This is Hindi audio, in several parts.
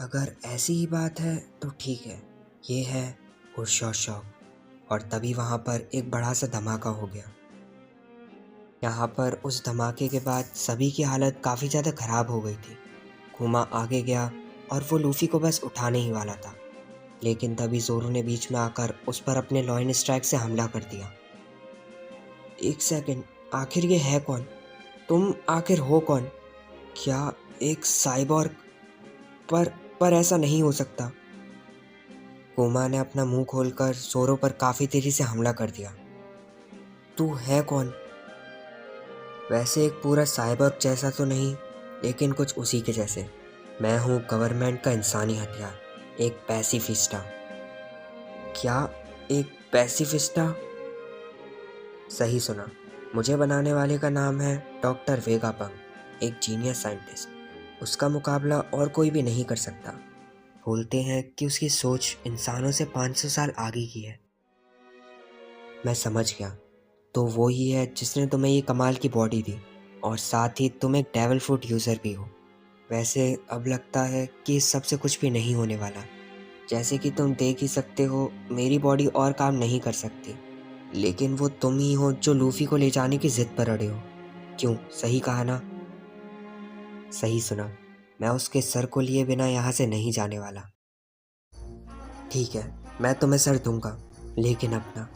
अगर ऐसी ही बात है तो ठीक है। ये है पुरशा शौक। और तभी वहाँ पर एक बड़ा सा धमाका हो गया। यहाँ पर उस धमाके के बाद सभी की हालत काफ़ी ज़्यादा ख़राब हो गई थी। कुमा आगे गया और वो लूफ़ी को बस उठाने ही वाला था, लेकिन तभी ज़ोरो ने बीच में आकर उस पर अपने लॉइन स्ट्राइक से हमला कर दिया। एक सेकंड, आखिर ये है कौन? तुम आखिर हो कौन? क्या एक साइबॉर्ग? पर ऐसा नहीं हो सकता। कुमा ने अपना मुंह खोलकर ज़ोरो पर काफ़ी तेज़ी से हमला कर दिया। तू है कौन? वैसे एक पूरा साइबॉर्ग जैसा तो नहीं, लेकिन कुछ उसी के जैसे। मैं हूँ गवर्नमेंट का इंसानी हथियार, एक पैसिफिस्टा। क्या? एक पैसिफिस्टा? सही सुना। मुझे बनाने वाले का नाम है डॉक्टर वेगापंग, एक जीनियस साइंटिस्ट। उसका मुकाबला और कोई भी नहीं कर सकता। बोलते हैं कि उसकी सोच इंसानों से 500 साल आगे की है। मैं समझ गया। तो वो ही है जिसने तुम्हें ये कमाल की बॉडी दी, और साथ ही तुम एक डेविल फ्रूट यूज़र भी हो। वैसे अब लगता है कि इस सब से कुछ भी नहीं होने वाला। जैसे कि तुम देख ही सकते हो, मेरी बॉडी और काम नहीं कर सकती, लेकिन वो तुम ही हो जो लूफ़ी को ले जाने की ज़िद पर अड़े हो। क्यों, सही कहा ना? सही सुना। मैं उसके सर को लिए बिना यहाँ से नहीं जाने वाला। ठीक है, मैं तुम्हें सर दूंगा, लेकिन अपना।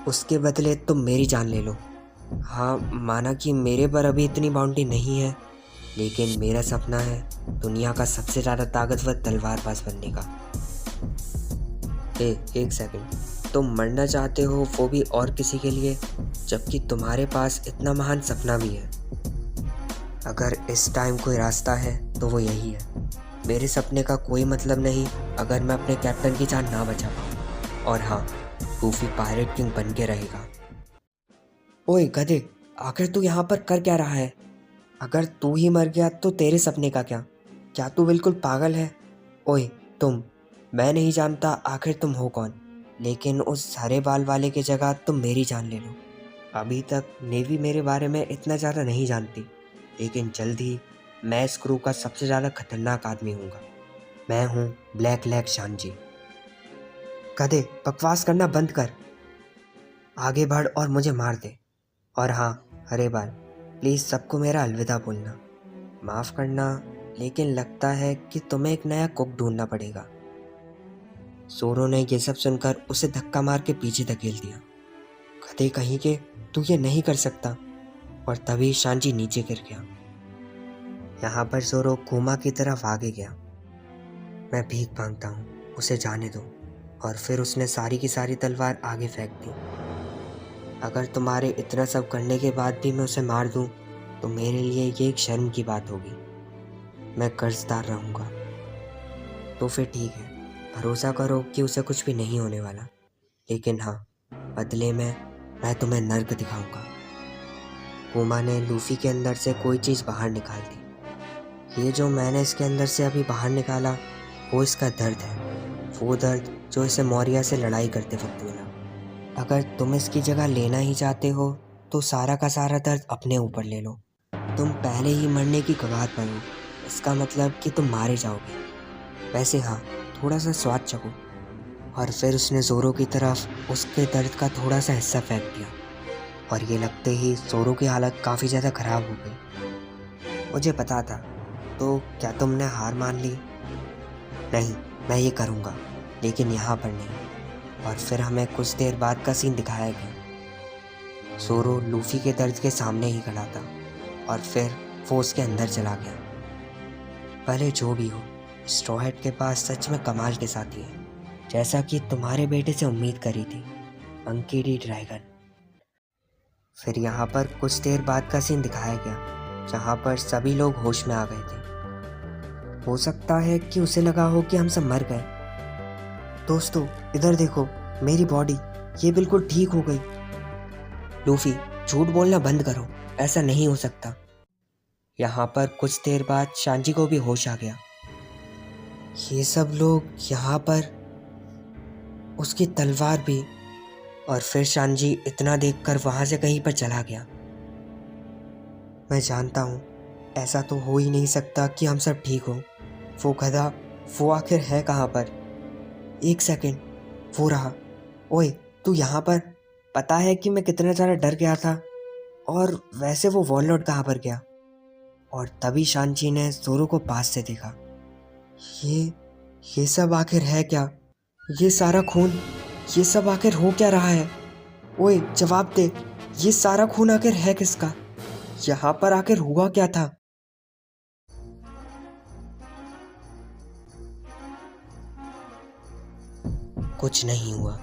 उसके बदले तुम मेरी जान ले लो। हाँ, माना कि मेरे पर अभी इतनी बाउंड्री नहीं है, लेकिन मेरा सपना है दुनिया का सबसे ज़्यादा ताकतवर तलवारबाज बनने का। एक सेकंड, तुम मरना चाहते हो, वो भी और किसी के लिए, जबकि तुम्हारे पास इतना महान सपना भी है। अगर इस टाइम कोई रास्ता है तो वो यही है। मेरे सपने का कोई मतलब नहीं अगर मैं अपने कैप्टन की जान ना बचा पाऊँ। और हाँ, लूफ़ी पायरेट किंग बन के रहेगा। ओए गधे, आखिर तू यहाँ पर कर क्या रहा है? अगर तू ही मर गया तो तेरे सपने का क्या? क्या तू बिल्कुल पागल है? ओए तुम, मैं नहीं जानता आखिर तुम हो कौन, लेकिन उस हरे बाल वाले की जगह तुम मेरी जान ले लो। अभी तक नेवी मेरे बारे में इतना ज़्यादा नहीं जानती, लेकिन जल्द ही मैं इस क्रू का सबसे ज़्यादा खतरनाक आदमी हूँगा। मैं हूँ ब्लैक लैक शांजी। गधे, बकवास करना बंद कर। आगे बढ़ और मुझे मार दे। और हाँ, हरे बाल, प्लीज़ सबको मेरा अलविदा बोलना। माफ़ करना, लेकिन लगता है कि तुम्हें एक नया कुक ढूंढना पड़ेगा। ज़ोरो ने ये सब सुनकर उसे धक्का मार के पीछे धकेल दिया। गधे कहीं के, तू ये नहीं कर सकता। और तभी शांजी नीचे गिर गया। यहाँ पर ज़ोरो कुमा की तरफ आगे गया। मैं भीख मांगता हूँ, उसे जाने दो। और फिर उसने सारी की सारी तलवार आगे फेंक दी। अगर तुम्हारे इतना सब करने के बाद भी मैं उसे मार दूँ तो मेरे लिए ये एक शर्म की बात होगी। मैं कर्जदार रहूँगा। तो फिर ठीक है, भरोसा करो कि उसे कुछ भी नहीं होने वाला। लेकिन हाँ, बदले में मैं तुम्हें नर्क दिखाऊंगा। कुमा ने लूफ़ी के अंदर से कोई चीज़ बाहर निकाल दी। ये जो मैंने इसके अंदर से अभी बाहर निकाला, वो इसका दर्द है। वो दर्द जो इसे मौर्या से लड़ाई करते वक्त मिला। अगर तुम इसकी जगह लेना ही चाहते हो तो सारा का सारा दर्द अपने ऊपर ले लो। तुम पहले ही मरने की कगार पर हो, इसका मतलब कि तुम मारे जाओगे। वैसे हाँ, थोड़ा सा स्वाद चखो। और फिर उसने ज़ोरो की तरफ उसके दर्द का थोड़ा सा हिस्सा फेंक दिया, और ये लगते ही ज़ोरो की हालत काफ़ी ज़्यादा ख़राब हो गई। मुझे पता था। तो क्या तुमने हार मान ली? नहीं, मैं ये करूँगा, लेकिन यहाँ पर नहीं। और फिर हमें कुछ देर बाद का सीन दिखाया गया। ज़ोरो लूफ़ी के दर्द के सामने ही खड़ा था, और फिर वो उसके अंदर चला गया। भले जो भी हो, स्ट्रॉ हैट के पास सच में कमाल के साथी है, जैसा कि तुम्हारे बेटे से उम्मीद करी थी, मंकी डी ड्रैगन। फिर यहाँ पर कुछ देर बाद का सीन दिखाया गया, जहाँ पर सभी लोग होश में आ गए थे। हो सकता है कि उसे लगा हो कि हम सब मर गए। दोस्तों, इधर देखो, मेरी बॉडी ये बिल्कुल ठीक हो गई। लूफ़ी, झूठ बोलना बंद करो, ऐसा नहीं हो सकता। यहाँ पर कुछ देर बाद शांजी को भी होश आ गया। ये सब लोग यहाँ पर, उसकी तलवार भी। और फिर शांजी इतना देखकर वहाँ से कहीं पर चला गया। मैं जानता हूँ ऐसा तो हो ही नहीं सकता कि हम सब ठीक हो। वो गधा, वो आखिर है कहाँ पर? एक सेकंड, वो रहा। ओए, तू यहाँ पर? पता है कि मैं कितना ज़्यादा डर गया था। और वैसे वो वॉलनट कहाँ पर गया? और तभी शांची ने जोरो को पास से देखा। ये ये सब आखिर है क्या? ये सारा खून, ये सब आखिर हो क्या रहा है? ओए जवाब दे, ये सारा खून आखिर है किसका? यहाँ पर आखिर हुआ क्या था? कुछ नहीं हुआ।